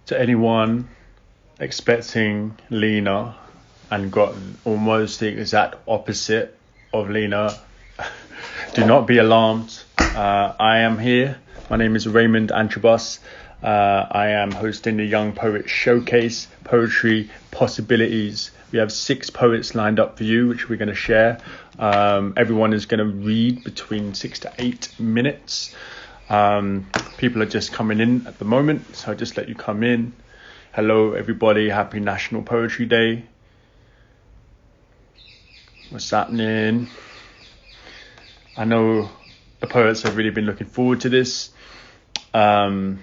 To anyone expecting Lena and got almost the exact opposite of Lena, do not be alarmed. I am here. My name is Raymond Antrobus. I am hosting the Young Poets Showcase, Poetry Possibilities. We have 6 poets lined up for you, which we're going to share. Everyone is going to read between 6 to 8 minutes. People are just coming in at the moment, so I'll just let you come in. Hello, everybody. Happy National Poetry Day. What's happening? I know the poets have really been looking forward to this. Getting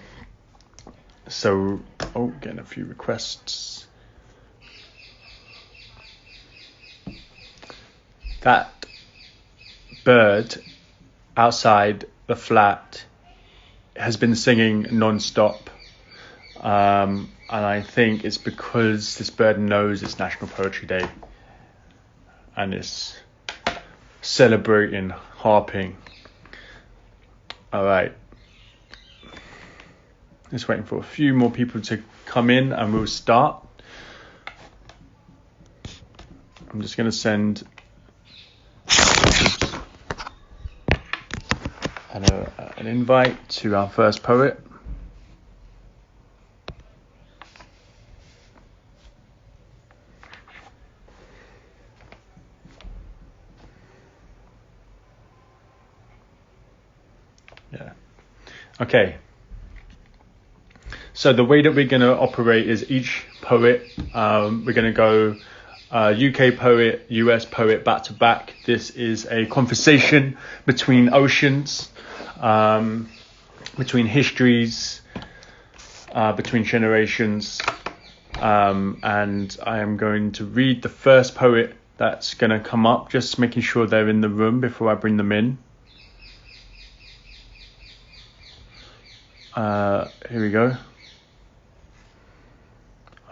a few requests. That bird outside the flat has been singing non-stop. And I think it's because this bird knows it's National Poetry Day and it's celebrating harping. All right. Just waiting for a few more people to come in and we'll start. I'm just going to send an invite to our first poet. Yeah. Okay. So the way that we're going to operate is each poet, we're going to go UK poet, US poet, back to back. This is a conversation between oceans, between histories, between generations. And I am going to read the first poet that's going to come up, just making sure they're in the room before I bring them in. Here we go.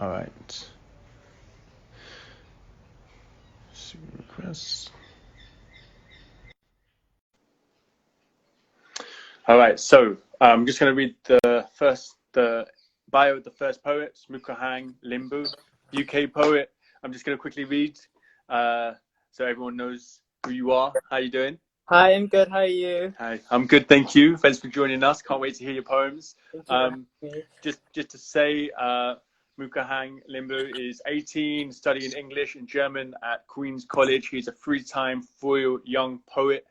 All right. Requests. All right. So I'm just going to read the bio of the first poet, Mukahang Limbu, UK poet. I'm just going to quickly read so everyone knows who you are. How you doing? Hi, I'm good. How are you? Hi, I'm good. Thank you. Thanks for joining us. Can't wait to hear your poems. Just to say, Mukahang Limbu is 18, studying English and German at Queen's College. He's a 3-time Royal Young Poet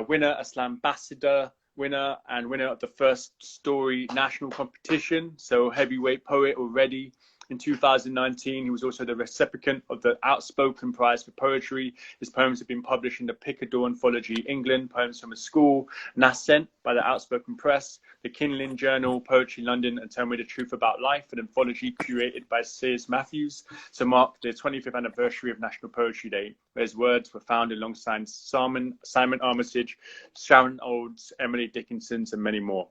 winner, a Slambassador winner, and winner of the First Story National Competition. So heavyweight poet already. In 2019, he was also the recipient of the Outspoken Prize for Poetry. His poems have been published in the Picador Anthology, England, Poems from a School, Nascent by the Outspoken Press, the Kinlin Journal, Poetry London, and Tell Me the Truth About Life, an anthology curated by Sears Matthews to mark the 25th anniversary of National Poetry Day, where his words were found alongside Simon Armitage, Sharon Olds, Emily Dickinson's, and many more.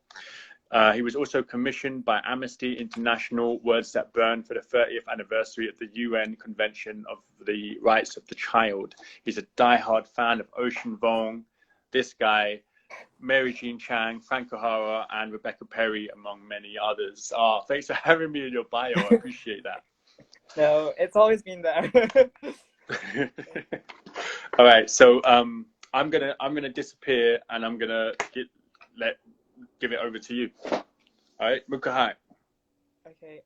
He was also commissioned by Amnesty International Words That Burn for the 30th anniversary of the UN Convention of the Rights of the Child. He's a diehard fan of Ocean Vuong, this guy, Mary Jean Chang, Frank O'Hara, and Rebecca Perry, among many others. Thanks for having me in your bio. I appreciate that. No, it's always been there. All right, so I'm gonna disappear and I'm gonna give it over to you. All right, Mukahang. Okay.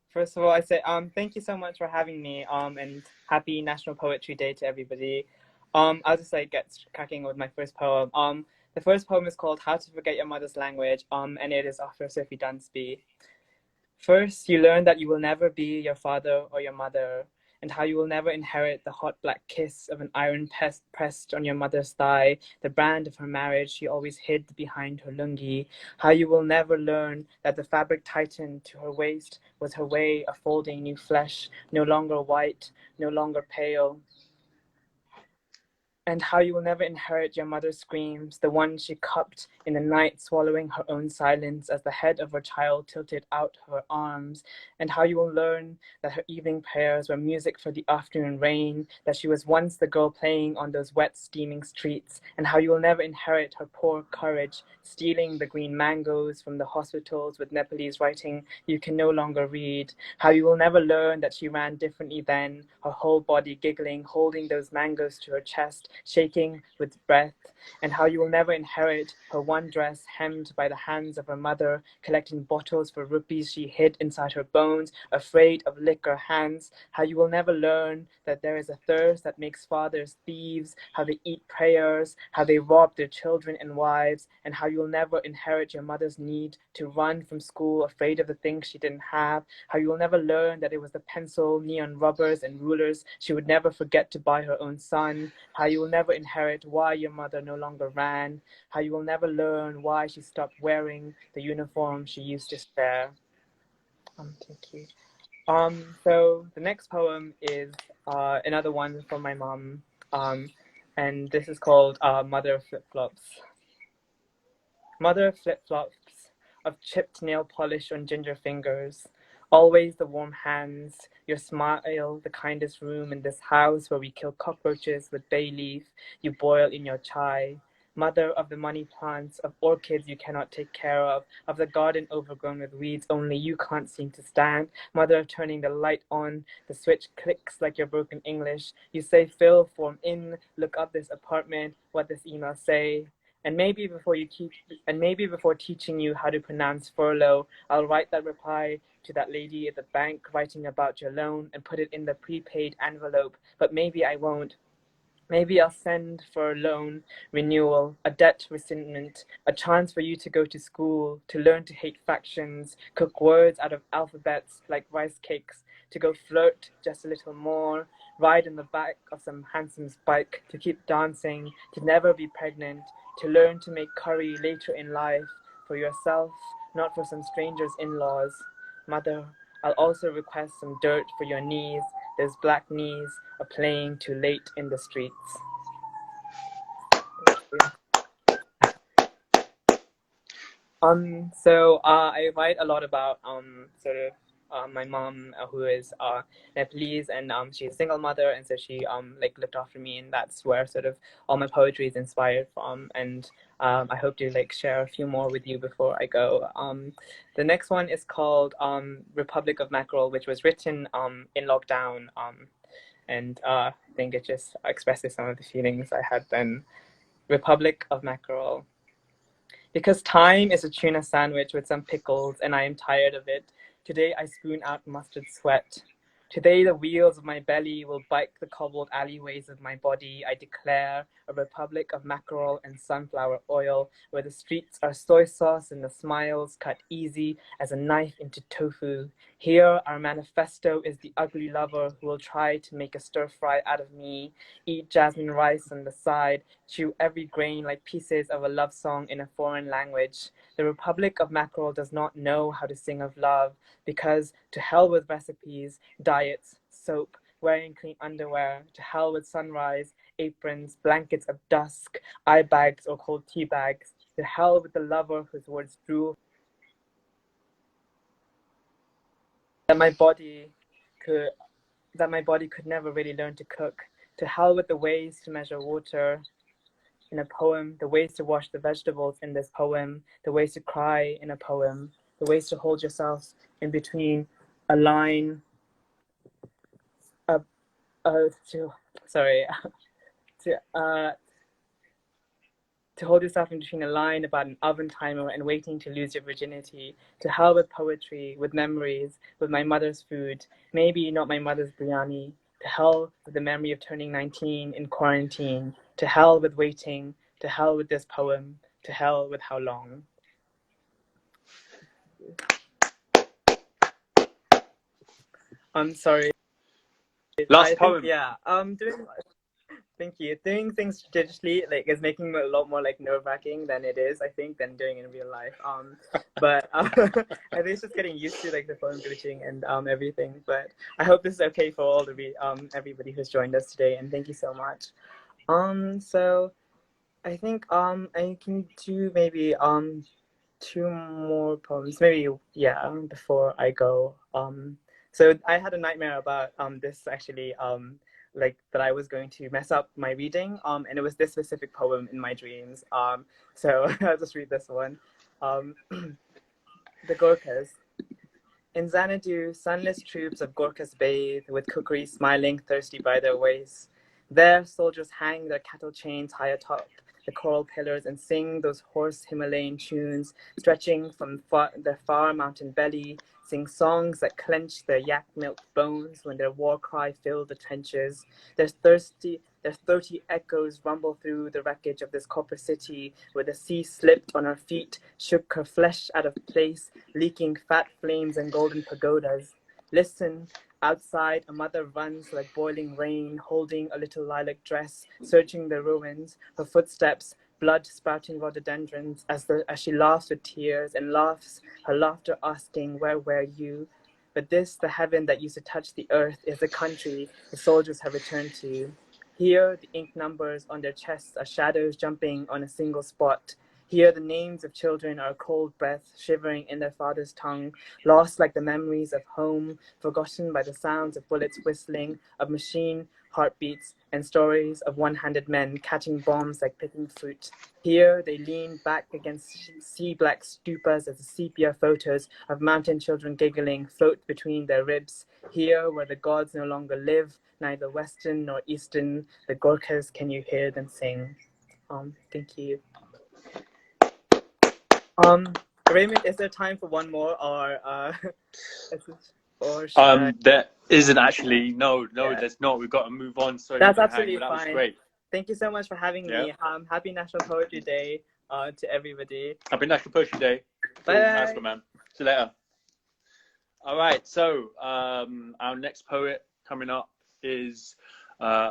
First of all, I say thank you so much for having me. And happy National Poetry Day to everybody. I'll just get cracking with my first poem. The first poem is called How to Forget Your Mother's Language. And it is after Sophie Dunsby. First, you learn that you will never be your father or your mother, and how you will never inherit the hot black kiss of an iron pest pressed on your mother's thigh, the brand of her marriage she always hid behind her lungi, how you will never learn that the fabric tightened to her waist was her way of folding new flesh, no longer white, no longer pale. And how you will never inherit your mother's screams, the one she cupped in the night, swallowing her own silence as the head of her child tilted out her arms. And how you will learn that her evening prayers were music for the afternoon rain, that she was once the girl playing on those wet, steaming streets. And how you will never inherit her poor courage, stealing the green mangoes from the hospitals with Nepalese writing you can no longer read. How you will never learn that she ran differently then, her whole body giggling, holding those mangoes to her chest, shaking with breath. And how you will never inherit her one dress hemmed by the hands of her mother, collecting bottles for rupees she hid inside her bones, afraid of liquor hands. How you will never learn that there is a thirst that makes fathers thieves, how they eat prayers, how they rob their children and wives, and how you will never inherit your mother's need to run from school, afraid of the things she didn't have. How you will never learn that it was the pencil, neon rubbers, and rulers she would never forget to buy her own son. How you will never inherit why your mother no longer ran. How you will never learn why she stopped wearing the uniform she used to wear. Thank you. So the next poem is another one from my mom, and this is called Mother of Flip-Flops. Mother of flip-flops, of chipped nail polish on ginger fingers, always the warm hands, your smile, the kindest room in this house where we kill cockroaches with bay leaf you boil in your chai. Mother of the money plants, of orchids you cannot take care of the garden overgrown with weeds only you can't seem to stand. Mother of turning the light on, the switch clicks like your broken English. You say fill form in, look up this apartment, what does email say? And maybe before teaching you how to pronounce furlough, I'll write that reply to that lady at the bank writing about your loan and put it in the prepaid envelope. But maybe I won't. Maybe I'll send for a loan renewal, a debt rescindment, a chance for you to go to school, to learn to hate fractions, cook words out of alphabets like rice cakes, to go flirt just a little more, ride in the back of some handsome's bike, to keep dancing, to never be pregnant, to learn to make curry later in life, for yourself, not for some stranger's in-laws. Mother, I'll also request some dirt for your knees. Those black knees are playing too late in the streets. So I write a lot about my mom, who is Nepalese, and she's a single mother, and so she like looked after me, and that's where sort of all my poetry is inspired from. And I hope to like share a few more with you before I go. The next one is called Republic of Mackerel, which was written in lockdown, and I think it just expresses some of the feelings I had then. Republic of Mackerel. Because time is a tuna sandwich with some pickles, and I am tired of it. Today I spoon out mustard sweat. Today the wheels of my belly will bike the cobbled alleyways of my body. I declare a republic of mackerel and sunflower oil, where the streets are soy sauce and the smiles cut easy as a knife into tofu. Here our manifesto is the ugly lover who will try to make a stir fry out of me, eat jasmine rice on the side, chew every grain like pieces of a love song in a foreign language. The Republic of Mackerel does not know how to sing of love, because to hell with recipes, diets, soap, wearing clean underwear, to hell with sunrise, aprons, blankets of dusk, eye bags or cold tea bags, to hell with the lover whose words drew that my body could never really learn to cook. To hell with the ways to measure water in a poem, the ways to wash the vegetables in this poem, the ways to cry in a poem, the ways to hold yourself in between a line, to hold yourself in between a line about an oven timer and waiting to lose your virginity. To hell with poetry, with memories, with my mother's food, maybe not my mother's biryani. To hell with the memory of turning 19 in quarantine. To hell with waiting. To hell with this poem. To hell with how long. I'm sorry. Last poem. Yeah. Thank you. Doing things digitally is making it a lot more nerve-wracking than it is, I think, than doing it in real life. But I think it's just getting used to the phone glitching and everything. But I hope this is okay for all the everybody who's joined us today, and thank you so much. So I think I can do maybe two more poems, maybe, yeah, before I go. So I had a nightmare about this actually, like that I was going to mess up my reading, and it was this specific poem in my dreams. So I'll just read this one. Um, the Gorkhas. In Xanadu, sunless troops of Gorkhas bathe, with kukris smiling, thirsty by their waist. There, soldiers hang their cattle chains high atop the coral pillars and sing those hoarse Himalayan tunes, stretching from their far mountain belly, sing songs that clench their yak-milked bones when their war cry filled the trenches. Their throaty echoes rumble through the wreckage of this copper city, where the sea slipped on her feet, shook her flesh out of place, leaking fat flames and golden pagodas. Listen, outside a mother runs like boiling rain, holding a little lilac dress, searching the ruins, her footsteps, blood sprouting rhododendrons, as she laughs with tears and laughs, her laughter asking, where were you? But this, the heaven that used to touch the earth, is the country the soldiers have returned to. Here, the ink numbers on their chests are shadows jumping on a single spot. Here, the names of children are a cold breath shivering in their father's tongue, lost like the memories of home, forgotten by the sounds of bullets whistling, of machine heartbeats, and stories of one-handed men catching bombs like picking fruit. Here, they lean back against sea-black stupas as the sepia photos of mountain children giggling float between their ribs. Here, where the gods no longer live, neither Western nor Eastern, the Gorkhas, can you hear them sing? Thank you. Raymond, is there time for one more, or should I? There isn't actually. No, Yeah. there's not. We've got to move on. Sorry, That's Mukahang, absolutely but that was fine. great. Thank you so much for having me. Happy National Poetry Day to everybody. Happy National Poetry Day. Bye. Cool. Nice one, man. See you later. All right. So our next poet coming up is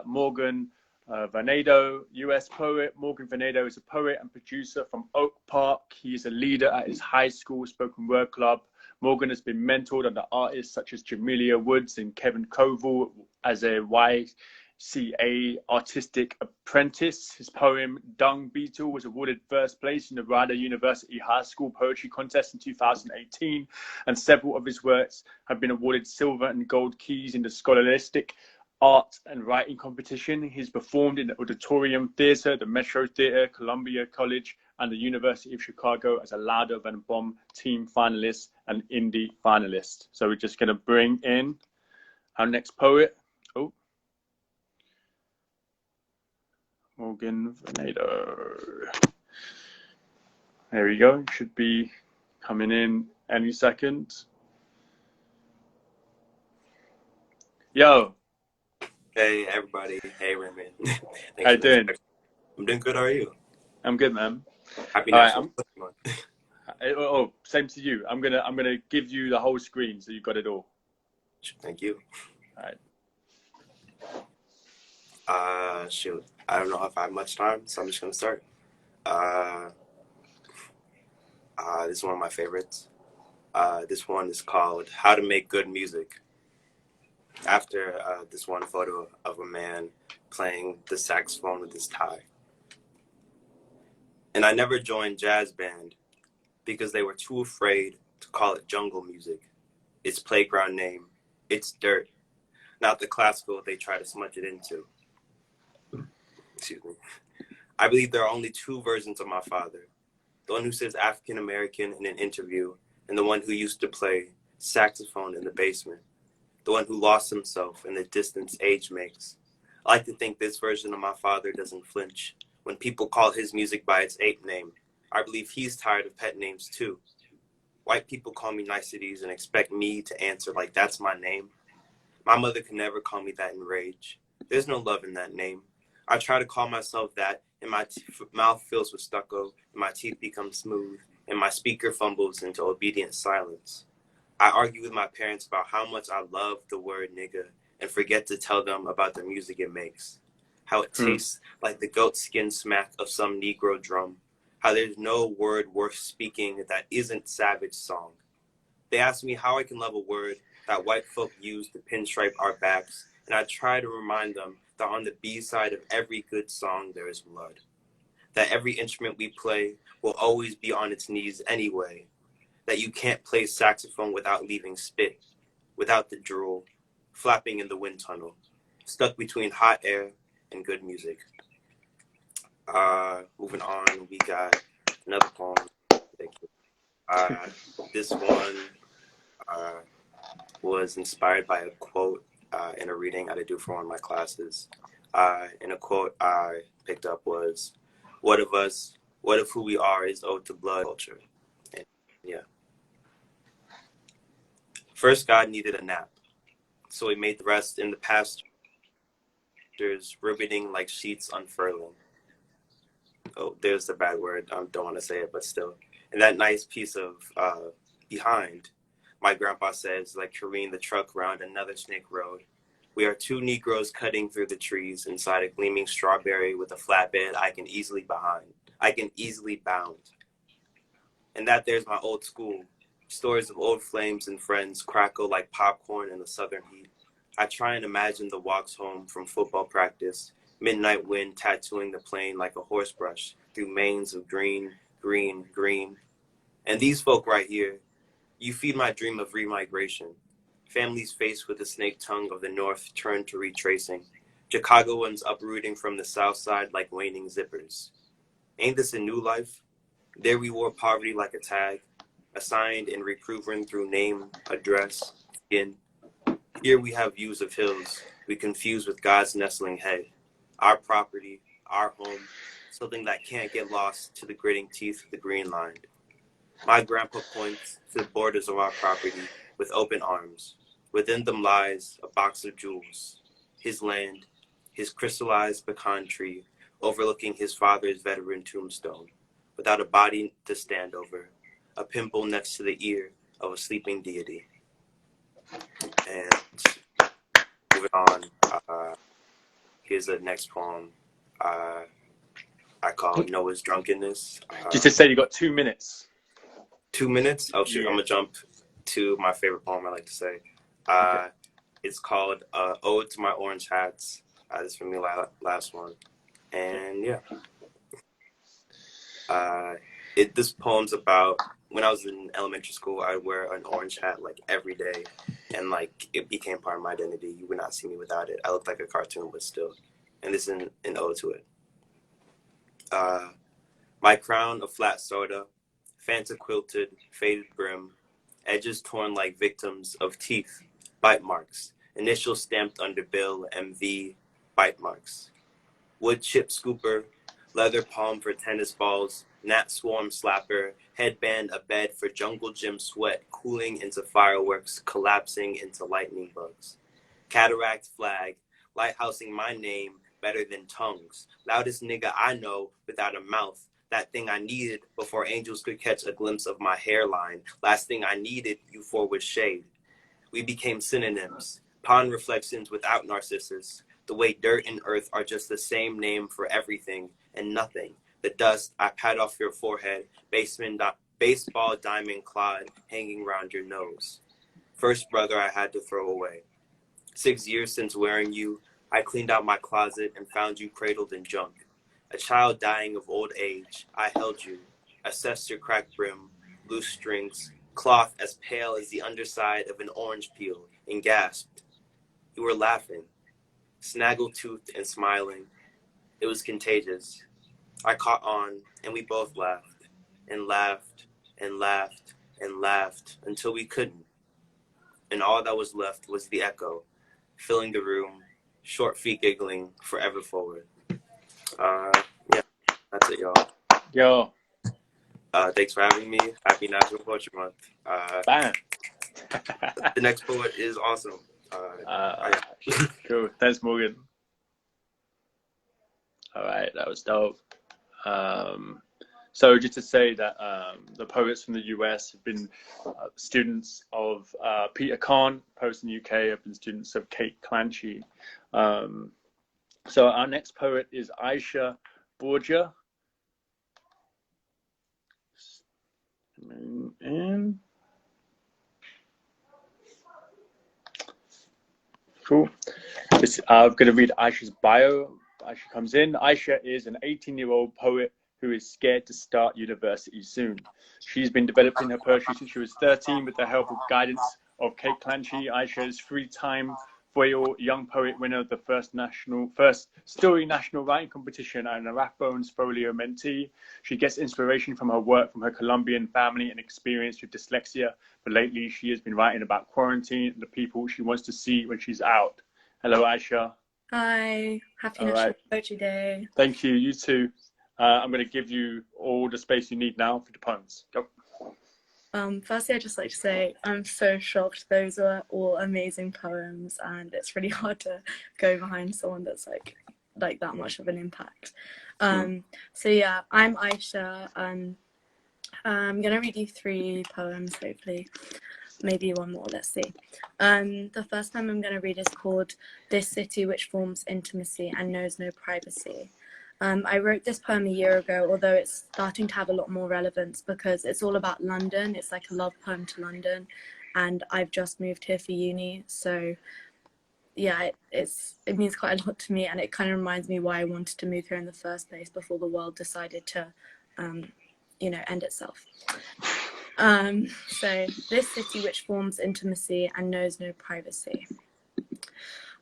Morgan Venado, US poet. Morgan Venado is a poet and producer from Oak Park. He is a leader at his high school spoken word club. Morgan has been mentored under artists such as Jamelia Woods and Kevin Koval as a YCA artistic apprentice. His poem Dung Beetle was awarded first place in the Rider University High School Poetry Contest in 2018, and several of his works have been awarded silver and gold keys in the scholastic art and writing competition. He's performed in the Auditorium Theatre, the Metro Theatre, Columbia College, and the University of Chicago as a Louder Than a Bomb team finalist and indie finalist. So we're just going to bring in our next poet. Oh, Morgan Venado. There we go. Should be coming in any second. Yo. Hey everybody. Hey Raymond. How you doing? I'm doing good. How are you? I'm good, man. Happy National Poetry Month. Oh, same to you. I'm gonna give you the whole screen so you got it all. Thank you. All right. Shoot. I don't know if I have much time, so I'm just gonna start. This is one of my favorites. This one is called How to Make Good Music. After this one photo of a man playing the saxophone with his tie. And I never joined jazz band because they were too afraid to call it jungle music. Its playground name, it's dirt, not the classical they try to smudge it into. Excuse me. I believe there are only two versions of my father. The one who says African American in an interview, and the one who used to play saxophone in the basement. The one who lost himself in the distance age makes. I like to think this version of my father doesn't flinch when people call his music by its ape name. I believe he's tired of pet names too. White people call me niceties and expect me to answer like that's my name. My mother could never call me that in rage. There's no love in that name. I try to call myself that, and my mouth fills with stucco, and my teeth become smooth, and my speaker fumbles into obedient silence. I argue with my parents about how much I love the word nigga and forget to tell them about the music it makes. How it tastes like the goat skin smack of some Negro drum. How there's no word worth speaking that isn't Savage song. They ask me how I can love a word that white folk use to pinstripe our backs, and I try to remind them that on the B-side of every good song there is blood, that every instrument we play will always be on its knees anyway, that you can't play saxophone without leaving spit, without the drool, flapping in the wind tunnel, stuck between hot air and good music. Moving on, we got another poem. Thank you. This one was inspired by a quote in a reading I had to do for one of my classes. And a quote I picked up was, what if who we are is owed to blood culture? And yeah. First, God needed a nap, so he made the rest in the pastures, riveting like sheets unfurling. Oh, there's the bad word. I don't want to say it, but still. And that nice piece of behind, my grandpa says, like careening the truck round another snake road. We are two Negroes cutting through the trees inside a gleaming strawberry with a flatbed I can easily bound. And that there's my old school. Stories of old flames and friends crackle like popcorn in the southern heat. I try and imagine the walks home from football practice, midnight wind tattooing the plain like a horse brush through manes of green, green, green. And these folk right here, you feed my dream of remigration. Families faced with the snake tongue of the north turn to retracing. Chicagoans uprooting from the south side like waning zippers. Ain't this a new life? There we wore poverty like a tag, assigned and reproven through name, address, skin. Here we have views of hills we confuse with God's nestling head. Our property, our home, something that can't get lost to the gritting teeth of the green line. My grandpa points to the borders of our property with open arms. Within them lies a box of jewels, his land, his crystallized pecan tree, overlooking his father's veteran tombstone, without a body to stand over, a pimple next to the ear of a sleeping deity. And moving on, here's the next poem I call Noah's Drunkenness. Just to say, you got 2 minutes. 2 minutes? Oh, shoot. Yeah. I'm going to jump to my favorite poem I like to say. Okay. It's called Ode to My Orange Hats. This is from the last one. And yeah. This poem's about when I was in elementary school, I'd wear an orange hat like every day. And like it became part of my identity. You would not see me without it. I looked like a cartoon, but still. And this is an ode to it. My crown of flat soda, Fanta quilted, faded brim, edges torn like victims of teeth, bite marks, initials stamped under bill, MV, bite marks. Wood chip scooper, leather palm for tennis balls, gnat swarm slapper, headband a bed for jungle gym sweat, cooling into fireworks, collapsing into lightning bugs. Cataract flag, lighthousing my name better than tongues. Loudest nigga I know without a mouth. That thing I needed before angels could catch a glimpse of my hairline. Last thing I needed you for was shade. We became synonyms, pond reflections without Narcissus. The way dirt and earth are just the same name for everything and nothing. The dust I pat off your forehead, baseball diamond clod hanging round your nose. First brother I had to throw away. 6 years since wearing you, I cleaned out my closet and found you cradled in junk. A child dying of old age, I held you, assessed your cracked brim, loose strings, cloth as pale as the underside of an orange peel, and gasped. You were laughing, snaggle-toothed and smiling. It was contagious. I caught on, and we both laughed, and laughed, and laughed, and laughed, until we couldn't. And all that was left was the echo, filling the room, short feet giggling, forever forward. Yeah, that's it, y'all. Yo. Thanks for having me. Happy National Poetry Month. Bam. The next poet is awesome. Cool. Thanks, Morgan. All right, that was dope. So just to say that the poets from the US have been students of Peter Kahn, poets in the UK have been students of Kate Clancy. So our next poet is Aisha Borgia. And cool. I'm going to read Aisha's bio. Aisha comes in. Aisha is an 18-year-old poet who is scared to start university soon. She's been developing her poetry since she was 13 with the help of guidance of Kate Clancy. Aisha is three-time Foyle Young Poet winner of the first Story National Writing Competition and a Rathbones Folio mentee. She gets inspiration from her work from her Colombian family and experience with dyslexia, but lately she has been writing about quarantine and the people she wants to see when she's out. Hello, Aisha. Hi, happy National Poetry Day. Thank you, you too. I'm going to give you all the space you need now for the poems. Go. Firstly, I'd just like to say I'm so shocked. Those are all amazing poems, and it's really hard to go behind someone that's like that much of an impact. So yeah, I'm Aisha. I'm gonna read you 3 poems, hopefully, maybe one more. Let's see. The first poem I'm gonna read is called "This City Which Forms Intimacy and Knows No Privacy." I wrote this poem a year ago, although it's starting to have a lot more relevance because it's all about London. It's like a love poem to London, and I've just moved here for uni. So yeah, it means quite a lot to me, and it kind of reminds me why I wanted to move here in the first place before the world decided to, end itself. So this city which forms intimacy and knows no privacy.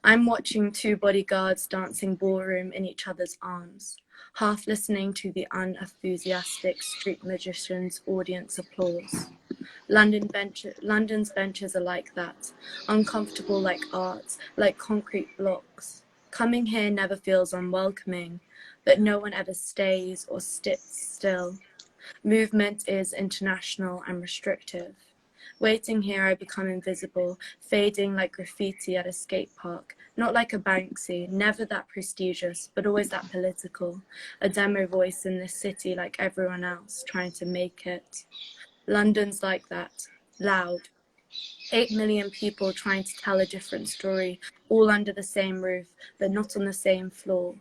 I'm watching 2 bodyguards dancing ballroom in each other's arms, half listening to the unenthusiastic street magician's audience applause. London's benches are like that, uncomfortable like art, like concrete blocks. Coming here never feels unwelcoming, but no one ever stays or sits still. Movement is international and restrictive. Waiting here, I become invisible, fading like graffiti at a skate park. Not like a Banksy, never that prestigious, but always that political. A demo voice in this city like everyone else, trying to make it. London's like that, loud. 8 million people trying to tell a different story, all under the same roof, but not on the same floor.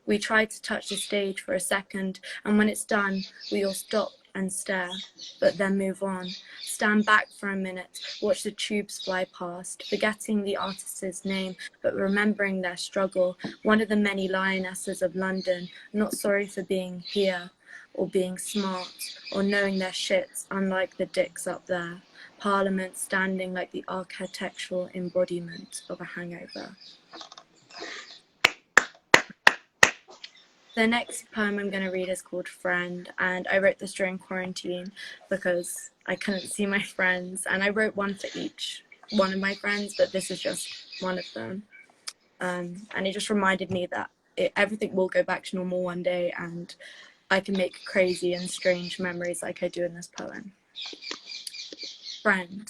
We try to touch the stage for a second, and when it's done, we all stop and stare, but then move on. Stand back for a minute, watch the tubes fly past, forgetting the artist's name, but remembering their struggle. One of the many lionesses of London, not sorry for being here, or being smart, or knowing their shit, unlike the dicks up there. Parliament standing like the architectural embodiment of a hangover. The next poem I'm going to read is called Friend, and I wrote this during quarantine because I couldn't see my friends, and I wrote one for each one of my friends, but this is just one of them. And it just reminded me that everything will go back to normal one day, and I can make crazy and strange memories like I do in this poem. Friend.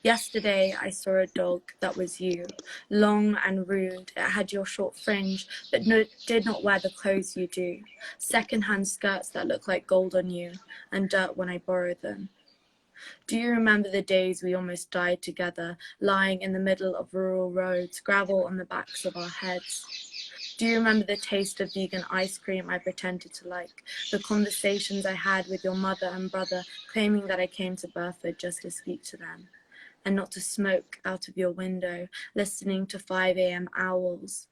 Yesterday I saw a dog that was you, long and rude. It had your short fringe, but did not wear the clothes you do. Second-hand skirts that look like gold on you, and dirt when I borrow them. Do you remember the days we almost died together, lying in the middle of rural roads, gravel on the backs of our heads? Do you remember the taste of vegan ice cream I pretended to like? The conversations I had with your mother and brother, claiming that I came to Burford just to speak to them? And not to smoke out of your window, listening to 5 a.m. owls,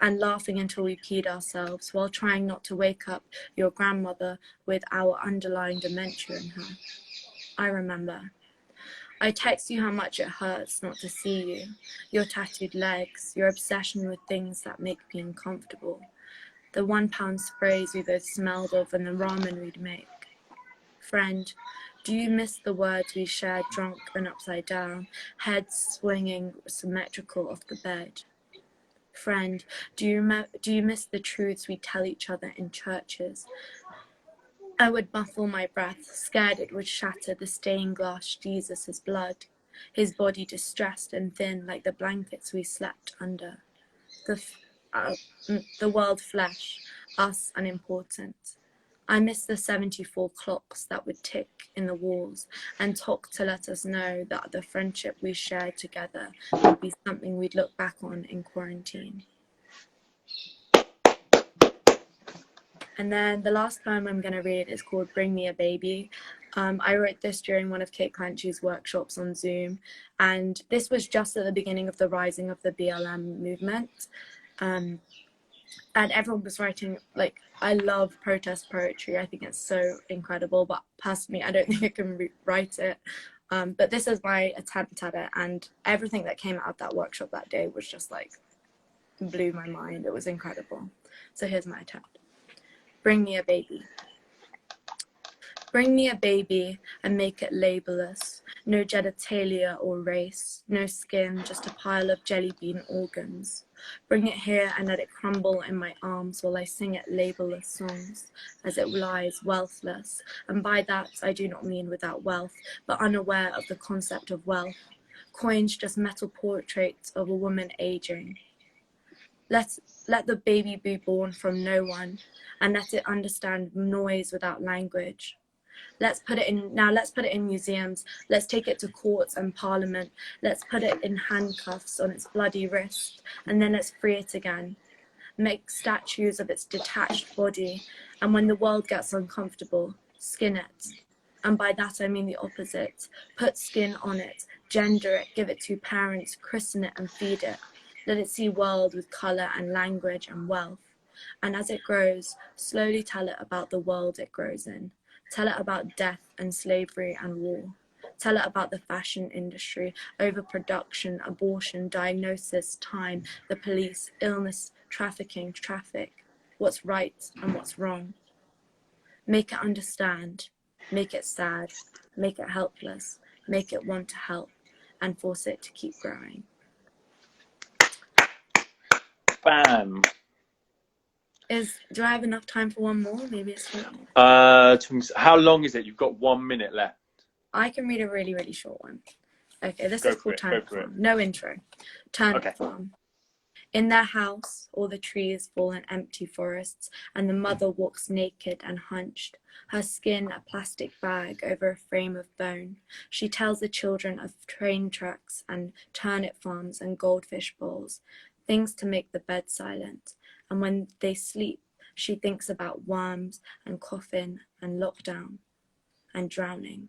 and laughing until we peed ourselves, while trying not to wake up your grandmother with our underlying dementia in her. I remember. I text you how much it hurts not to see you, your tattooed legs, your obsession with things that make me uncomfortable, the £1 sprays we both smelled of and the ramen we'd make. Friend, do you miss the words we shared drunk and upside down, heads swinging symmetrical off the bed? Friend, do you miss the truths we tell each other in churches? I would muffle my breath, scared it would shatter the stained glass Jesus' blood, his body distressed and thin like the blankets we slept under. The world flesh, us unimportant. I miss the 74 clocks that would tick in the walls and talk to let us know that the friendship we shared together would be something we'd look back on in quarantine. And then the last poem I'm going to read is called Bring Me a Baby. I wrote this during one of Kate Clancy's workshops on Zoom, and this was just at the beginning of the rising of the BLM movement. And everyone was writing, like, I love protest poetry. I think it's so incredible, but personally, I don't think I can write it. But this is my attempt at it, and everything that came out of that workshop that day was just like, blew my mind. It was incredible. So here's my attempt. Bring me a baby. Bring me a baby and make it labelless. No genitalia or race, no skin, just a pile of jelly bean organs. Bring it here and let it crumble in my arms while I sing it labelless songs as it lies wealthless. And by that I do not mean without wealth, but unaware of the concept of wealth. Coins just metal portraits of a woman aging. Let the baby be born from no one and let it understand noise without language. Let's put it in museums. Let's take it to courts and parliament. Let's put it in handcuffs on its bloody wrist, and then let's free it again. Make statues of its detached body, and when the world gets uncomfortable, skin it. And by that I mean the opposite. Put skin on it, gender it, give it 2 parents, christen it and feed it. Let it see world with colour and language and wealth. And as it grows, slowly tell it about the world it grows in. Tell it about death and slavery and war. Tell it about the fashion industry, overproduction, abortion, diagnosis, time, the police, illness, trafficking, traffic, what's right and what's wrong. Make it understand, make it sad, make it helpless, make it want to help, and force it to keep growing. Bam. Do I have enough time for one more? Maybe it's too long. How long is it? You've got 1 minute left. I can read a really, really short one. Okay, this is called Turnip Farm. No intro. Turnip Farm. In their house, all the trees fall in empty forests, and the mother walks naked and hunched, her skin a plastic bag over a frame of bone. She tells the children of train tracks and turnip farms and goldfish bowls, things to make the bed silent. And when they sleep, she thinks about worms and coffin and lockdown and drowning.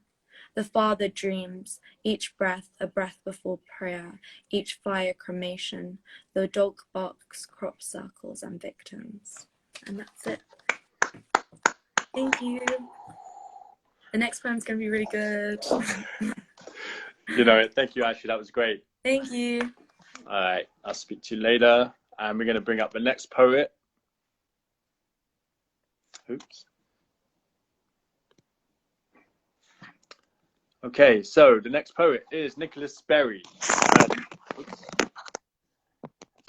The father dreams, each breath a breath before prayer, each fire cremation. The dog barks crop circles and victims. And that's it. Thank you. The next poem's going to be really good. You know it. Thank you, Ashley. That was great. Thank you. All right. I'll speak to you later. And we're going to bring up the next poet. Oops. Okay, so the next poet is Nicholas Berry.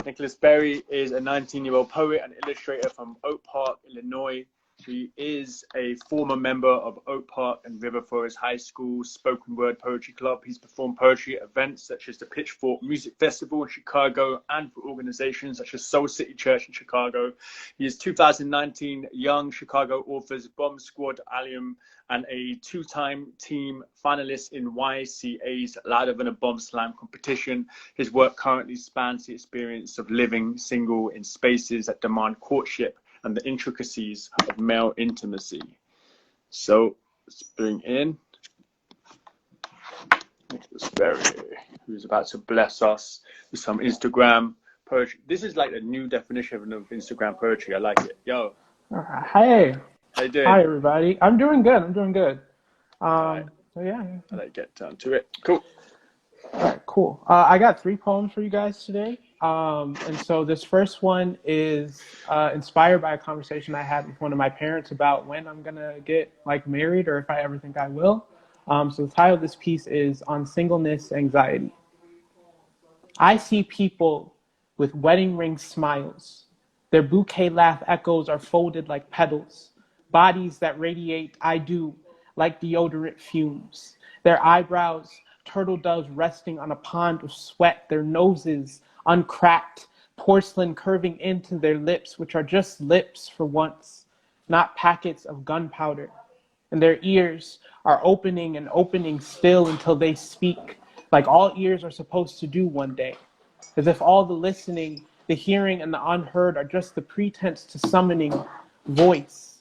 Nicholas Berry is a 19-year-old poet and illustrator from Oak Park, Illinois. He is a former member of Oak Park and River Forest High School Spoken Word Poetry Club. He's performed poetry at events such as the Pitchfork Music Festival in Chicago and for organizations such as Soul City Church in Chicago. He is 2019 Young Chicago Authors Bomb Squad Allium and a 2-time team finalist in YCA's Louder Than a Bomb Slam competition. His work currently spans the experience of living single in spaces that demand courtship and the intricacies of male intimacy. So let's bring in Nicholas Berry, who's about to bless us with some Instagram poetry. This is like a new definition of Instagram poetry. I like it. Yo. Hey. How you doing? Hi, everybody. I'm doing good. Right. So yeah. I'll let you get down to it. Cool. All right, cool. I got 3 poems for you guys today. And so this first one is inspired by a conversation I had with one of my parents about when I'm gonna get like married or if I ever think I will. So the title of this piece is On Singleness Anxiety. I see people with wedding ring smiles. Their bouquet laugh echoes are folded like petals. Bodies that radiate I do like deodorant fumes. Their eyebrows, turtle doves resting on a pond of sweat. Their noses uncracked, porcelain curving into their lips, which are just lips for once, not packets of gunpowder. And their ears are opening and opening still until they speak, like all ears are supposed to do one day, as if all the listening, the hearing, and the unheard are just the pretense to summoning voice.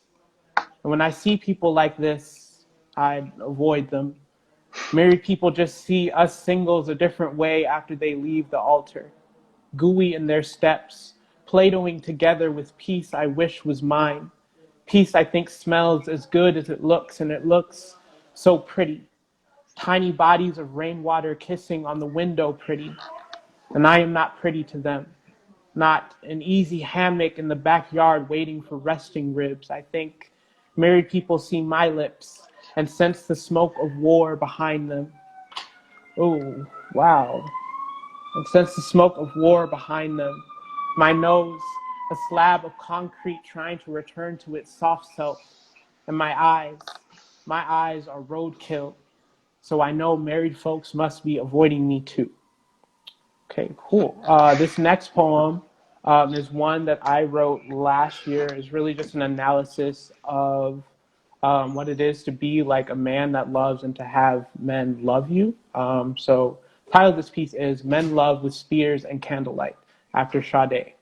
And when I see people like this, I'd avoid them. Married people just see us singles a different way after they leave the altar, gooey in their steps, Platoing together with peace I wish was mine. Peace I think smells as good as it looks, and it looks so pretty. Tiny bodies of rainwater kissing on the window pretty, and I am not pretty to them. Not an easy hammock in the backyard waiting for resting ribs. I think married people see my lips and sense the smoke of war behind them. Oh, wow. And sense the smoke of war behind them. My nose, a slab of concrete trying to return to its soft self. And my eyes are roadkill. So I know married folks must be avoiding me too. Okay, cool. This next poem is one that I wrote last year. It's really just an analysis of what it is to be like a man that loves and to have men love you. So the title of this piece is Men Love with Spears and Candlelight, after Sade.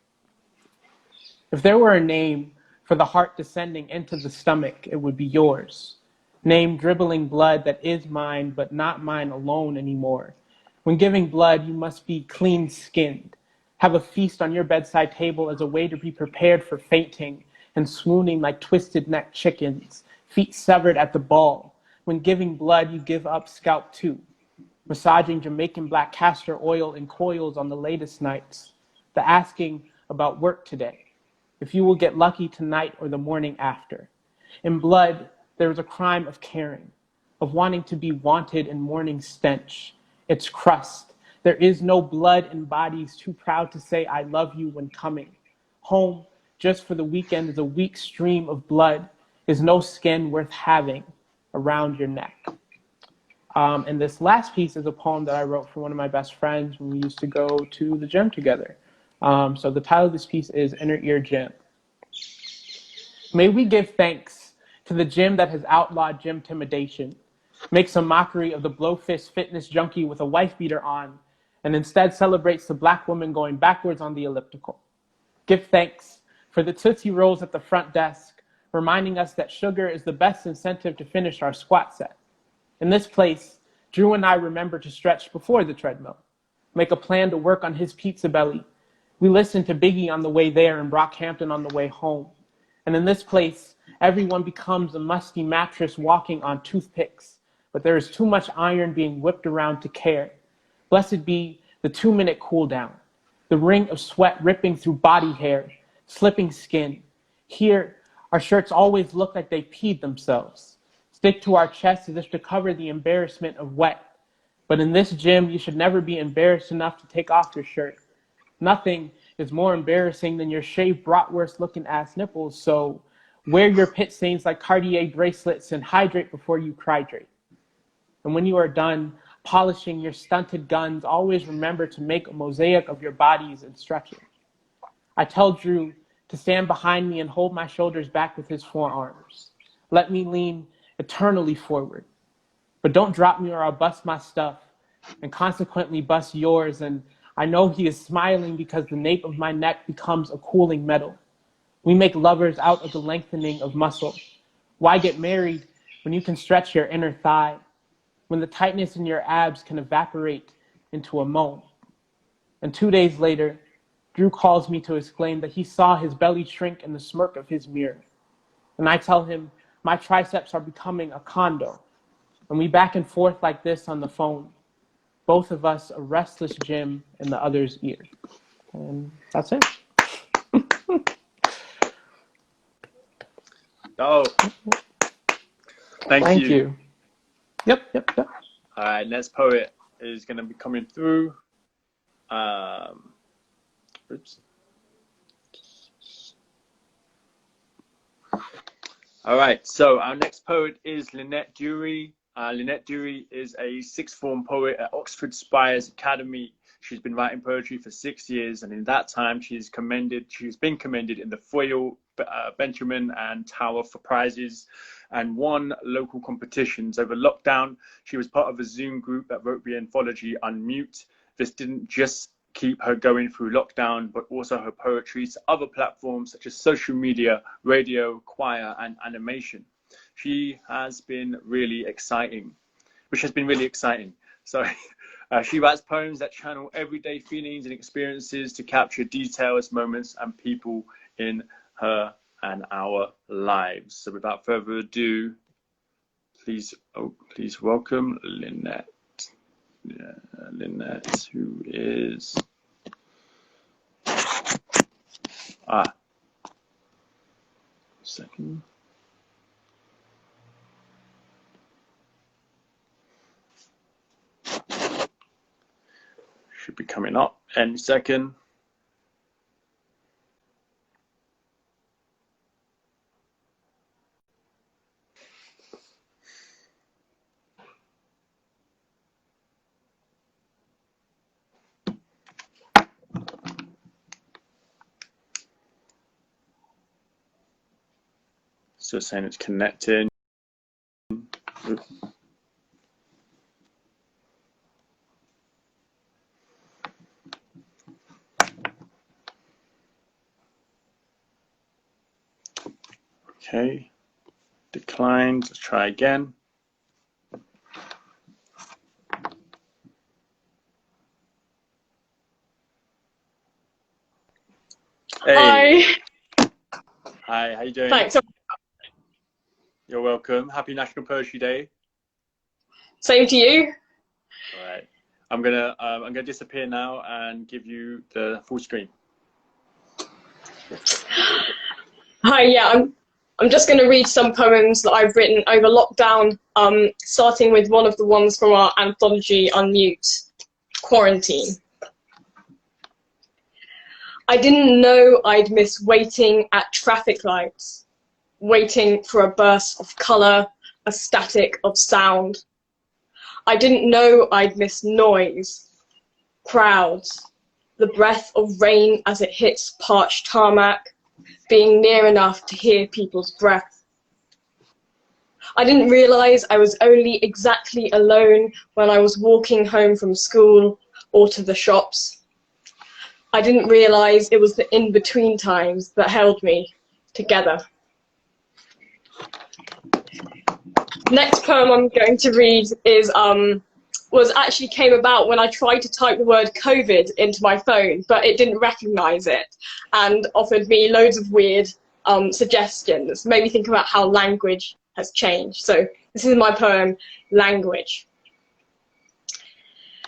If there were a name for the heart descending into the stomach, it would be yours. Name dribbling blood that is mine, but not mine alone anymore. When giving blood, you must be clean-skinned. Have a feast on your bedside table as a way to be prepared for fainting and swooning like twisted-necked chickens, feet severed at the ball. When giving blood, you give up scalp too. Massaging Jamaican black castor oil in coils on the latest nights. The asking about work today. If you will get lucky tonight or the morning after. In blood, there is a crime of caring, of wanting to be wanted in morning stench. It's crust. There is no blood in bodies too proud to say I love you when coming. Home, just for the weekend, is a weak stream of blood, is no skin worth having around your neck. And this last piece is a poem that I wrote for one of my best friends when we used to go to the gym together. So the title of this piece is Inner Ear Gym. May we give thanks to the gym that has outlawed gym intimidation, makes a mockery of the blowfist fitness junkie with a wife beater on, and instead celebrates the black woman going backwards on the elliptical. Give thanks for the Tootsie Rolls at the front desk, reminding us that sugar is the best incentive to finish our squat set. In this place, Drew and I remember to stretch before the treadmill, make a plan to work on his pizza belly. We listen to Biggie on the way there and Brockhampton on the way home. And in this place, everyone becomes a musty mattress walking on toothpicks, but there is too much iron being whipped around to care. Blessed be the 2-minute cool down, the ring of sweat ripping through body hair, slipping skin. Here, our shirts always look like they peed themselves, stick to our chests as if to cover the embarrassment of wet. But in this gym, you should never be embarrassed enough to take off your shirt. Nothing is more embarrassing than your shaved bratwurst-looking ass nipples, so wear your pit stains like Cartier bracelets and hydrate before you crydrate. And when you are done polishing your stunted guns, always remember to make a mosaic of your bodies and stretch it. I tell Drew to stand behind me and hold my shoulders back with his forearms. Let me lean eternally forward. But don't drop me or I'll bust my stuff and consequently bust yours. And I know he is smiling because the nape of my neck becomes a cooling metal. We make lovers out of the lengthening of muscle. Why get married when you can stretch your inner thigh? When the tightness in your abs can evaporate into a moan. And 2 days later, Drew calls me to exclaim that he saw his belly shrink in the smirk of his mirror. And I tell him my triceps are becoming a condo. And we back and forth like this on the phone. Both of us a restless gym in the other's ear. And that's it. Oh, thank you. Yep. All right, next poet is going to be coming through. Oops. All right, so our next poet is Lynette Dury. Lynette Dury is a sixth form poet at Oxford Spires Academy. She's been writing poetry for 6 years, and in that time, she's been commended in the Foyle, Benjamin, and Tower for prizes, and won local competitions. Over lockdown, she was part of a Zoom group that wrote the anthology Unmute. This didn't just keep her going through lockdown, but also her poetry to other platforms such as social media, radio, choir, and animation. She has been really exciting, So she writes poems that channel everyday feelings and experiences to capture details, moments, and people in her and our lives. So without further ado, please welcome Lynette. Yeah, Lynette, who is second. Should be coming up any second. So saying it's connecting. Okay, declined. Let's try again. Hey. Hi, how you doing? Thanks. You're welcome. Happy National Poetry Day. Same to you. All right. I'm gonna disappear now and give you the full screen. Hi, yeah, I'm just going to read some poems that I've written over lockdown, starting with one of the ones from our anthology, Unmute, Quarantine. I didn't know I'd miss waiting at traffic lights, waiting for a burst of colour, a static of sound. I didn't know I'd miss noise, crowds, the breath of rain as it hits parched tarmac, being near enough to hear people's breath. I didn't realise I was only exactly alone when I was walking home from school or to the shops. I didn't realise it was the in-between times that held me together. Next poem I'm going to read is actually came about when I tried to type the word COVID into my phone, but it didn't recognise it and offered me loads of weird suggestions, made me think about how language has changed. So this is my poem, Language.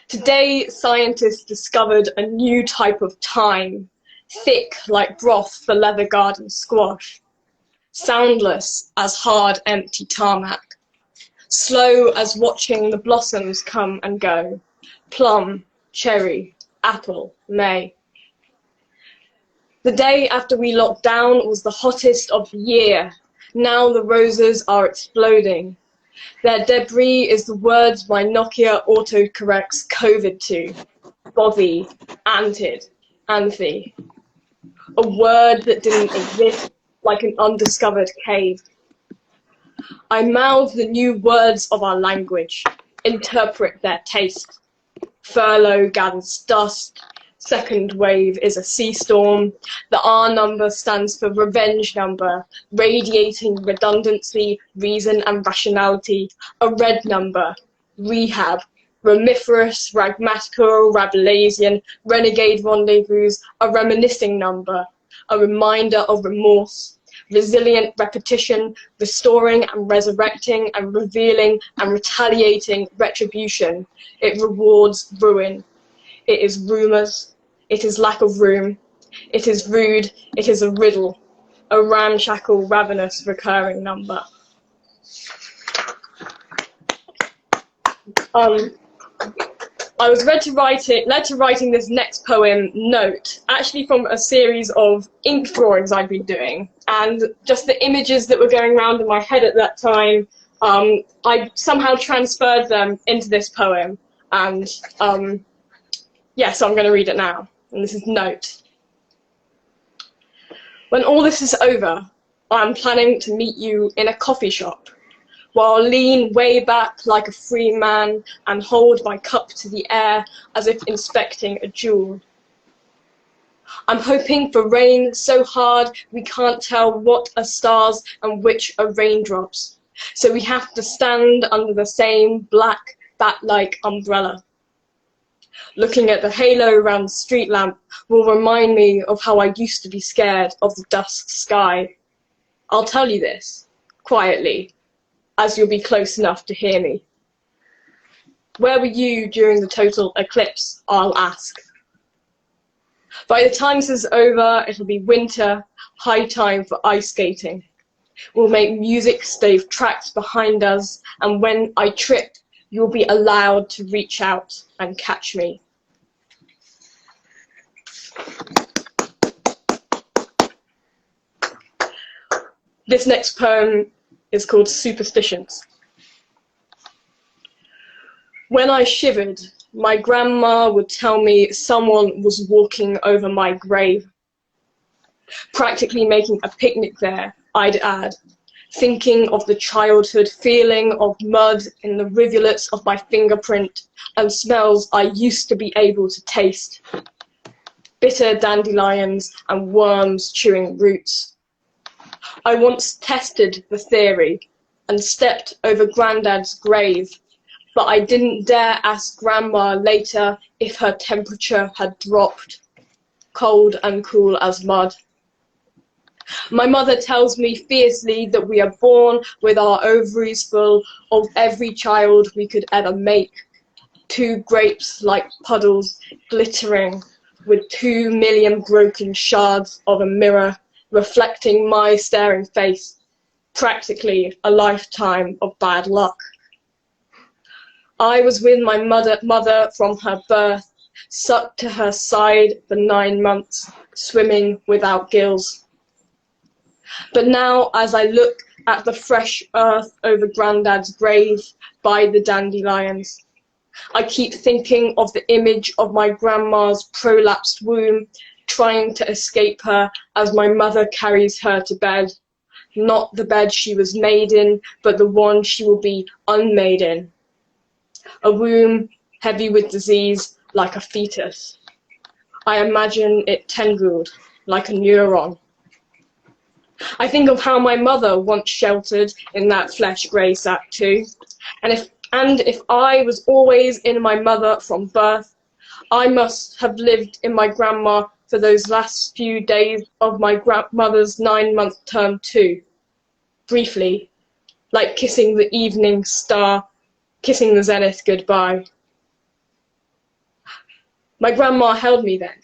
Today, scientists discovered a new type of time, thick like broth for leather garden squash, soundless as hard, empty tarmac, slow as watching the blossoms come and go, plum, cherry, apple, May. The day after we locked down was the hottest of the year. Now the roses are exploding. Their debris is the words my Nokia autocorrects COVID to. Bothy, antid, anthe. A word that didn't exist, like an undiscovered cave. I mouth the new words of our language, interpret their taste. Furlough gathers dust. Second wave is a sea storm. The R number stands for revenge number, radiating redundancy, reason and rationality. A red number, rehab, remiferous, ragmatical, Rabelaisian, renegade rendezvous. A reminiscing number, a reminder of remorse. Resilient repetition, restoring and resurrecting and revealing and retaliating retribution. It rewards ruin. It is rumours. It is lack of room. It is rude. It is a riddle. A ramshackle, ravenous, recurring number. I was led to writing this next poem, Note, actually from a series of ink drawings I'd been doing, and just the images that were going around in my head at that time, I somehow transferred them into this poem, and yeah, so I'm going to read it now, and this is Note. When all this is over, I'm planning to meet you in a coffee shop, while I lean way back like a free man and hold my cup to the air as if inspecting a jewel. I'm hoping for rain so hard we can't tell what are stars and which are raindrops. So we have to stand under the same black bat-like umbrella. Looking at the halo around the street lamp will remind me of how I used to be scared of the dusk sky. I'll tell you this, quietly, as you'll be close enough to hear me. Where were you during the total eclipse, I'll ask. By the time this is over, it'll be winter, high time for ice skating. We'll make music stave tracks behind us, and when I trip, you'll be allowed to reach out and catch me. This next poem is called Superstitions. When I shivered, my grandma would tell me someone was walking over my grave. Practically making a picnic there, I'd add, thinking of the childhood feeling of mud in the rivulets of my fingerprint and smells I used to be able to taste. Bitter dandelions and worms chewing roots. I once tested the theory and stepped over Grandad's grave, but I didn't dare ask Grandma later if her temperature had dropped, cold and cool as mud. My mother tells me fiercely that we are born with our ovaries full of every child we could ever make. 2 grapes like puddles glittering with 2 million broken shards of a mirror reflecting my staring face. Practically a lifetime of bad luck. I was with my mother from her birth, sucked to her side for 9 months, swimming without gills. But now, as I look at the fresh earth over Grandad's grave by the dandelions, I keep thinking of the image of my grandma's prolapsed womb, trying to escape her as my mother carries her to bed. Not the bed she was made in, but the one she will be unmade in. A womb heavy with disease like a fetus. I imagine it tendrilled like a neuron. I think of how my mother once sheltered in that flesh grey sack too. And if I was always in my mother from birth, I must have lived in my grandma for those last few days of my grandmother's 9-month term too. Briefly, like kissing the evening star, kissing the zenith goodbye. My grandma held me then,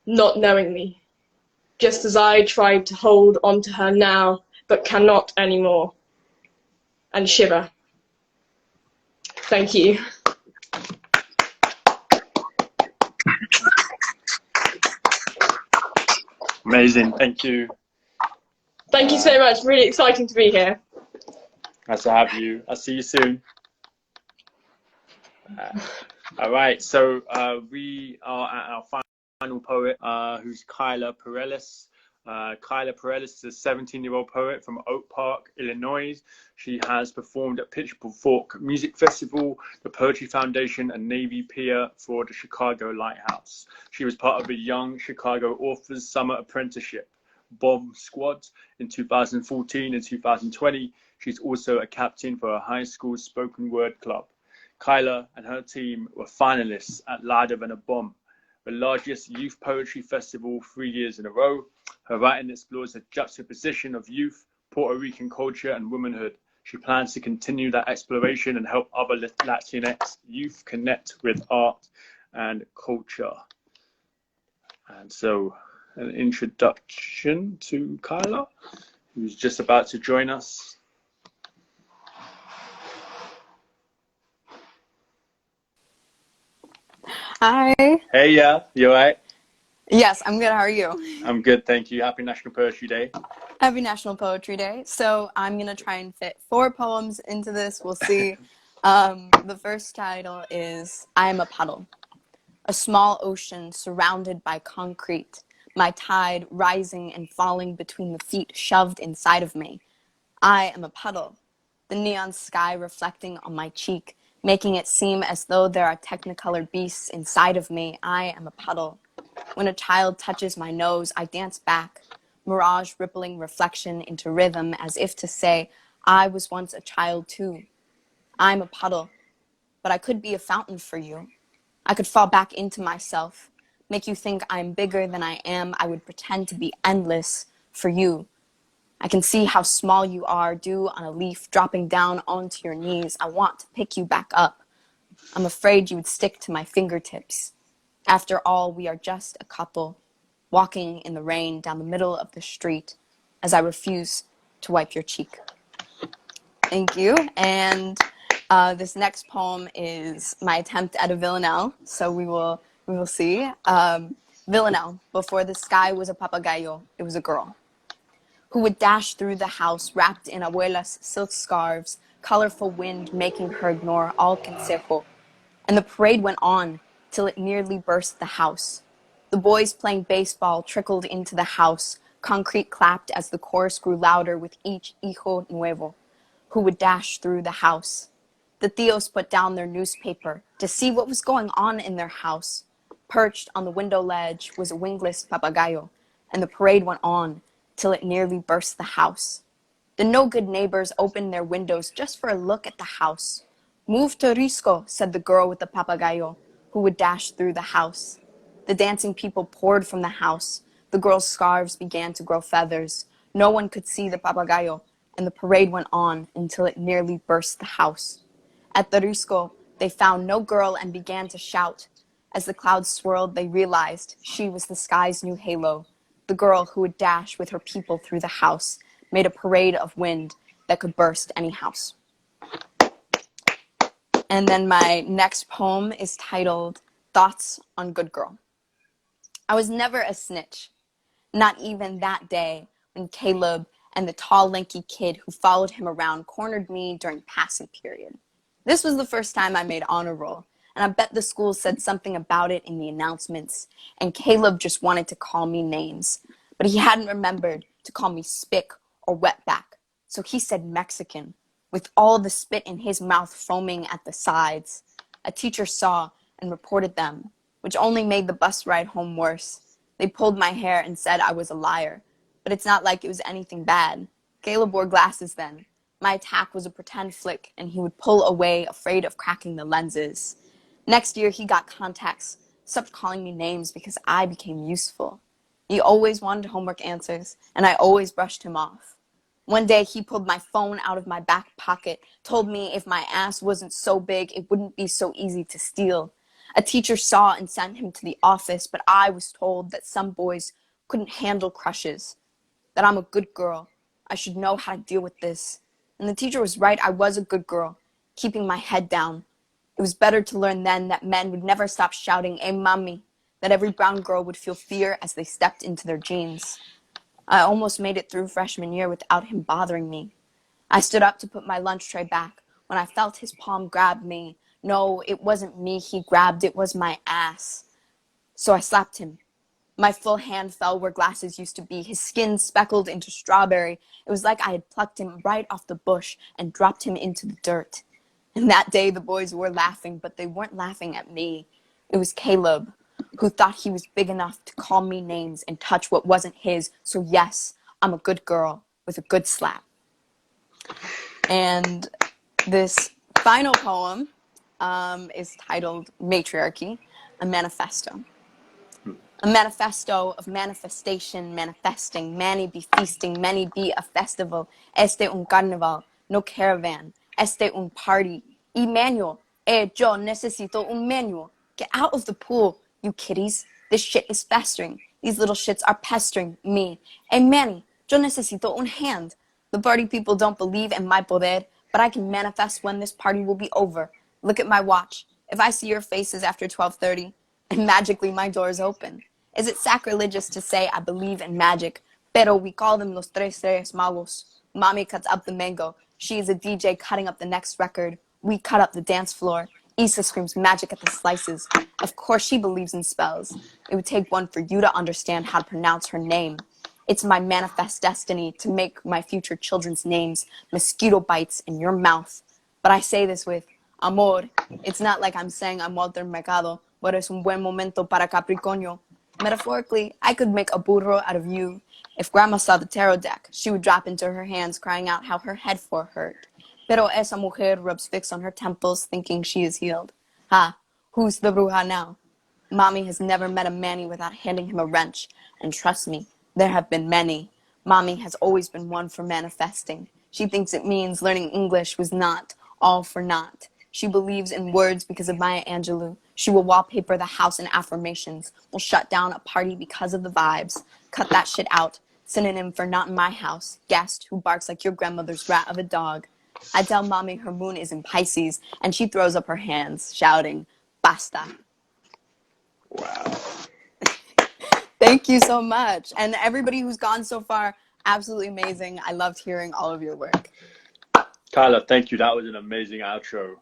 not knowing me, just as I tried to hold onto her now, but cannot anymore, and shiver. Thank you. Amazing, thank you. Thank you so much, really exciting to be here. Nice to have you. I'll see you soon. All right, so we are at our final poet, who's Kyla Pareles. Kyla Pareles is a 17-year-old poet from Oak Park, Illinois. She has performed at Pitchfork Music Festival, the Poetry Foundation, and Navy Pier for the Chicago Lighthouse. She was part of a Young Chicago Authors Summer Apprenticeship Bomb Squad in 2014 and 2020. She's also a captain for a high school spoken word club. Kyla and her team were finalists at Louder Than a Bomb, the largest youth poetry festival 3 years in a row. Her writing explores the juxtaposition of youth, Puerto Rican culture, and womanhood. She plans to continue that exploration and help other Latinx youth connect with art and culture. And so, an introduction to Kyla, who's just about to join us. Hi. Hey, yeah, you all right? Yes, I'm good. How are you? I'm good, thank you. Happy National Poetry Day. Happy National Poetry Day. So I'm going to try and fit 4 poems into this. We'll see. The first title is I Am a Puddle. A small ocean surrounded by concrete. My tide rising and falling between the feet shoved inside of me. I am a puddle. The neon sky reflecting on my cheek, making it seem as though there are technicolor beasts inside of me. I am a puddle. When a child touches my nose, I dance back, mirage rippling reflection into rhythm as if to say, I was once a child too. I'm a puddle, but I could be a fountain for you. I could fall back into myself, make you think I'm bigger than I am. I would pretend to be endless for you. I can see how small you are, dew on a leaf dropping down onto your knees. I want to pick you back up. I'm afraid you would stick to my fingertips. After all, we are just a couple, walking in the rain down the middle of the street as I refuse to wipe your cheek. Thank you. And this next poem is my attempt at a villanelle, so we will see. Villanelle. Before the sky was a papagayo, it was a girl who would dash through the house wrapped in abuela's silk scarves, colorful wind making her ignore all consejo. And the parade went on till it nearly burst the house. The boys playing baseball trickled into the house. Concrete clapped as the chorus grew louder with each hijo nuevo who would dash through the house. The tios put down their newspaper to see what was going on in their house. Perched on the window ledge was a wingless papagayo, and the parade went on till it nearly burst the house. The no-good neighbors opened their windows just for a look at the house. Move to Risco, said the girl with the papagayo, who would dash through the house. The dancing people poured from the house. The girl's scarves began to grow feathers. No one could see the papagayo, and the parade went on until it nearly burst the house. At the Risco, they found no girl and began to shout. As the clouds swirled, they realized she was the sky's new halo. The girl who would dash with her people through the house made a parade of wind that could burst any house. And then my next poem is titled Thoughts on Good Girl. I was never a snitch, not even that day when Caleb and the tall, lanky kid who followed him around cornered me during passing period. This was the first time I made honor roll, and I bet the school said something about it in the announcements, and Caleb just wanted to call me names, but he hadn't remembered to call me spick or wetback, so he said Mexican, with all the spit in his mouth foaming at the sides. A teacher saw and reported them, which only made the bus ride home worse. They pulled my hair and said I was a liar, but it's not like it was anything bad. Caleb wore glasses then. My attack was a pretend flick, and he would pull away, afraid of cracking the lenses. Next year, he got contacts, stopped calling me names because I became useful. He always wanted homework answers, and I always brushed him off. One day, he pulled my phone out of my back pocket, told me if my ass wasn't so big, it wouldn't be so easy to steal. A teacher saw and sent him to the office, but I was told that some boys couldn't handle crushes, that I'm a good girl. I should know how to deal with this. And the teacher was right, I was a good girl, keeping my head down. It was better to learn then that men would never stop shouting, "Hey, mommy," that every brown girl would feel fear as they stepped into their jeans. I almost made it through freshman year without him bothering me. I stood up to put my lunch tray back when I felt his palm grab me. No, it wasn't me he grabbed, it was my ass. So I slapped him. My full hand fell where glasses used to be, his skin speckled into strawberry. It was like I had plucked him right off the bush and dropped him into the dirt. And that day the boys were laughing, but they weren't laughing at me. It was Caleb, who thought he was big enough to call me names and touch what wasn't his. So yes, I'm a good girl with a good slap. And this final poem is titled Matriarchy, a Manifesto. A manifesto of manifestation, manifesting, many be feasting, many be a festival. Este un carnival, no caravan. Este un party. Y manual. Yo necesito un manual. Get out of the pool, you kitties. This shit is festering. These little shits are pestering me. Hey Manny, yo necesito un hand. The party people don't believe in my poder, but I can manifest when this party will be over. Look at my watch. If I see your faces after 12:30, and magically my door is open. Is it sacrilegious to say I believe in magic? Pero we call them los tres reyes magos. Mommy cuts up the mango. She is a DJ cutting up the next record. We cut up the dance floor. Issa screams magic at the slices. Of course she believes in spells. It would take one for you to understand how to pronounce her name. It's my manifest destiny to make my future children's names mosquito bites in your mouth. But I say this with amor. It's not like I'm saying I'm Walter Mercado, but es un buen momento para Capricornio. Metaphorically, I could make a burro out of you. If Grandma saw the tarot deck, she would drop into her hands, crying out how her head fore hurt. Pero esa mujer rubs Vicks on her temples, thinking she is healed. Ha, who's the bruja now? Mommy has never met a Manny without handing him a wrench. And trust me, there have been many. Mommy has always been one for manifesting. She thinks it means learning English was not all for naught. She believes in words because of Maya Angelou. She will wallpaper the house in affirmations. Will shut down a party because of the vibes. Cut that shit out. Synonym for not in my house. Guest who barks like your grandmother's rat of a dog. I tell Mommy her moon is in Pisces, and she throws up her hands, shouting, basta. Wow. Thank you so much. And everybody who's gone so far, absolutely amazing. I loved hearing all of your work. Kyla, thank you. That was an amazing outro.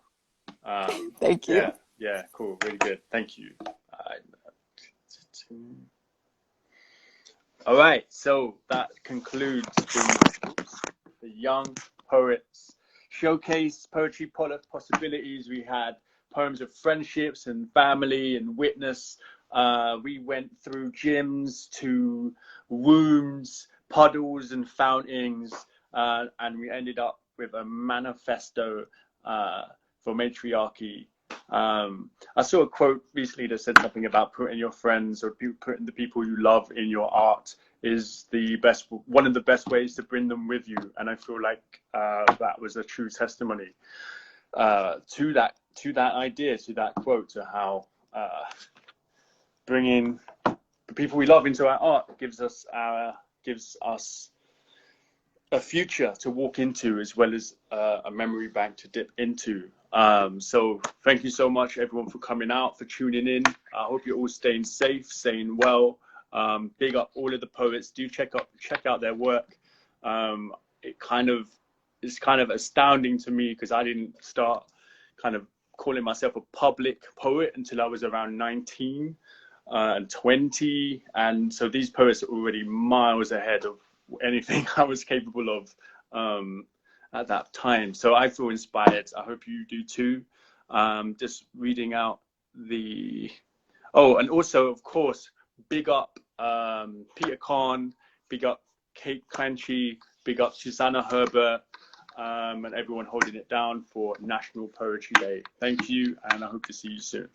Thank you. Yeah, cool. Really good. Thank you. All right. So that concludes the Young Poets Showcase Poetry Possibilities. We had poems of friendships and family and witness. We went through gyms to wombs, puddles and fountains, and we ended up with a manifesto for matriarchy. I saw a quote recently that said something about putting your friends or putting the people you love in your art is one of the best ways to bring them with you, and I feel like that was a true testimony to that idea, to that quote, to how bringing the people we love into our art gives us a future to walk into, as well as a memory bank to dip into. So thank you so much, everyone, for coming out, for tuning in. I hope you're all staying safe, staying well. Big up all of the poets. Do check out their work. It's kind of astounding to me, because I didn't start kind of calling myself a public poet until I was around 19 and 20, and so these poets are already miles ahead of anything I was capable of at that time. So I feel inspired. I hope you do too. Just reading out and also, of course, big up Peter Kahn, big up Kate Clancy, big up Susanna Herbert, and everyone holding it down for National Poetry Day. Thank you, and I hope to see you soon.